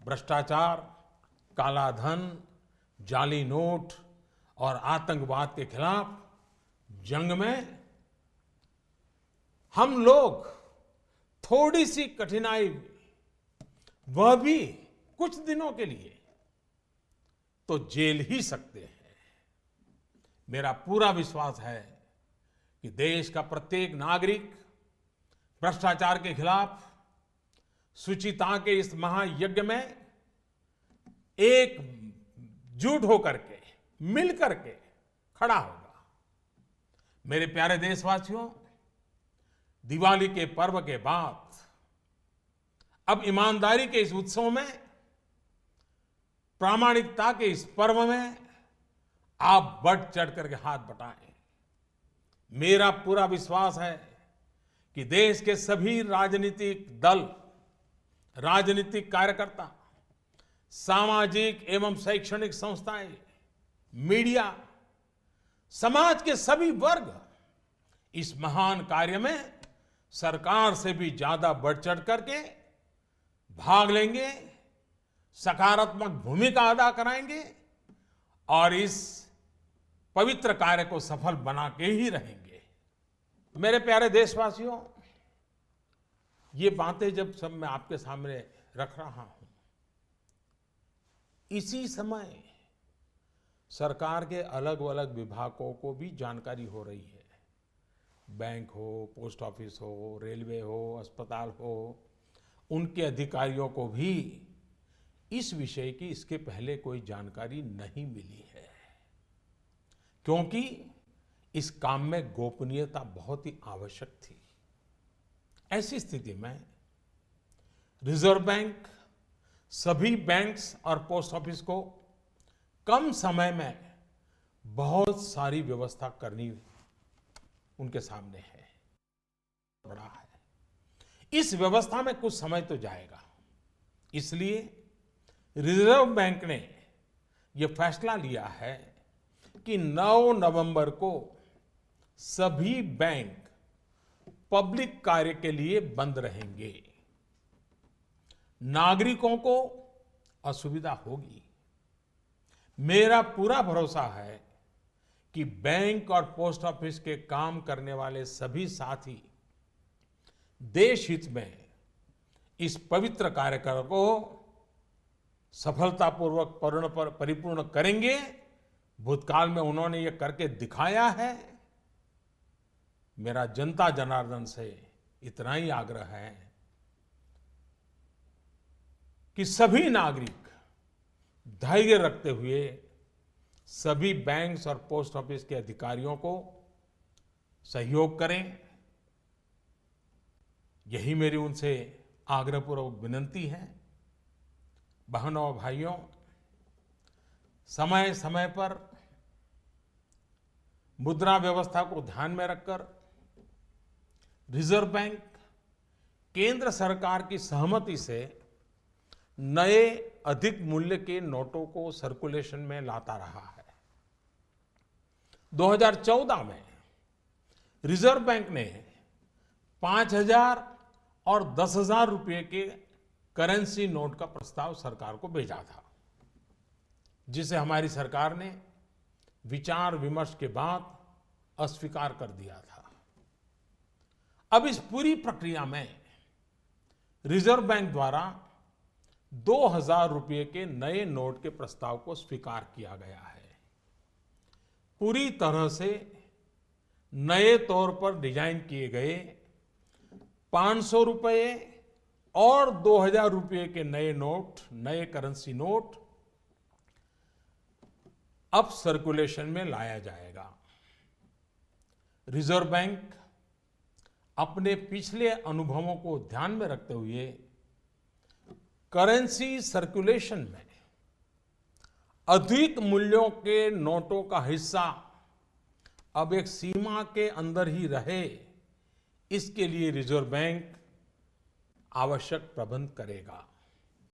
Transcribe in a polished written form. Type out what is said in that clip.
भ्रष्टाचार, काला धन, जाली नोट और आतंकवाद के खिलाफ जंग में हम लोग थोड़ी सी कठिनाई, वह भी कुछ दिनों के लिए, तो झेल ही सकते हैं। मेरा पूरा विश्वास है कि देश का प्रत्येक नागरिक भ्रष्टाचार के खिलाफ शुचिता के इस महायज्ञ में एकजुट होकर के, मिल करके खड़ा होगा। मेरे प्यारे देशवासियों, दिवाली के पर्व के बाद अब ईमानदारी के इस उत्सव में, प्रामाणिकता के इस पर्व में आप बढ़ चढ़ करके हाथ बटाएं। मेरा पूरा विश्वास है कि देश के सभी राजनीतिक दल, राजनीतिक कार्यकर्ता, सामाजिक एवं शैक्षणिक संस्थाएं, मीडिया, समाज के सभी वर्ग इस महान कार्य में सरकार से भी ज्यादा बढ़ चढ़ करके भाग लेंगे, सकारात्मक भूमिका अदा कराएंगे और इस पवित्र कार्य को सफल बना के ही रहेंगे। मेरे प्यारे देशवासियों, ये बातें जब सब मैं आपके सामने रख रहा हूं, इसी समय सरकार के अलग अलग विभागों को भी जानकारी हो रही है। बैंक हो, पोस्ट ऑफिस हो, रेलवे हो, अस्पताल हो, उनके अधिकारियों को भी इस विषय की इसके पहले कोई जानकारी नहीं मिली है, क्योंकि इस काम में गोपनीयता बहुत ही आवश्यक थी। ऐसी स्थिति में रिजर्व बैंक सभी बैंक्स और पोस्ट ऑफिस को कम समय में बहुत सारी व्यवस्था करनी उनके सामने है, बड़ा है। इस व्यवस्था में कुछ समय तो जाएगा, इसलिए रिजर्व बैंक ने यह फैसला लिया है कि 9 नवंबर को सभी बैंक पब्लिक कार्य के लिए बंद रहेंगे। नागरिकों को असुविधा होगी। मेरा पूरा भरोसा है कि बैंक और पोस्ट ऑफिस के काम करने वाले सभी साथी देश हित में इस पवित्र कार्यक्रम को सफलतापूर्वक परिपूर्ण करेंगे। भूतकाल में उन्होंने ये करके दिखाया है। मेरा जनता जनार्दन से इतना ही आग्रह है कि सभी नागरिक धैर्य रखते हुए सभी बैंक्स और पोस्ट ऑफिस के अधिकारियों को सहयोग करें। यही मेरी उनसे आग्रहपूर्वक विनती है। बहनों और भाइयों, समय समय पर मुद्रा व्यवस्था को ध्यान में रखकर रिजर्व बैंक केंद्र सरकार की सहमति से नए अधिक मूल्य के नोटों को सर्कुलेशन में लाता रहा है। 2014 में रिजर्व बैंक ने 5,000 और 10,000 रुपए के करेंसी नोट का प्रस्ताव सरकार को भेजा था, जिसे हमारी सरकार ने विचार विमर्श के बाद अस्वीकार कर दिया था। अब इस पूरी प्रक्रिया में रिजर्व बैंक द्वारा 2,000 रुपए के नए नोट के प्रस्ताव को स्वीकार किया गया है। पूरी तरह से नए तौर पर डिजाइन किए गए 500 रुपए और 2,000 रुपए के नए नोट, नए करेंसी नोट अब सर्कुलेशन में लाया जाएगा। रिजर्व बैंक अपने पिछले अनुभवों को ध्यान में रखते हुए करेंसी सर्कुलेशन में अधिक मूल्यों के नोटों का हिस्सा अब एक सीमा के अंदर ही रहे, इसके लिए रिजर्व बैंक आवश्यक प्रबंध करेगा।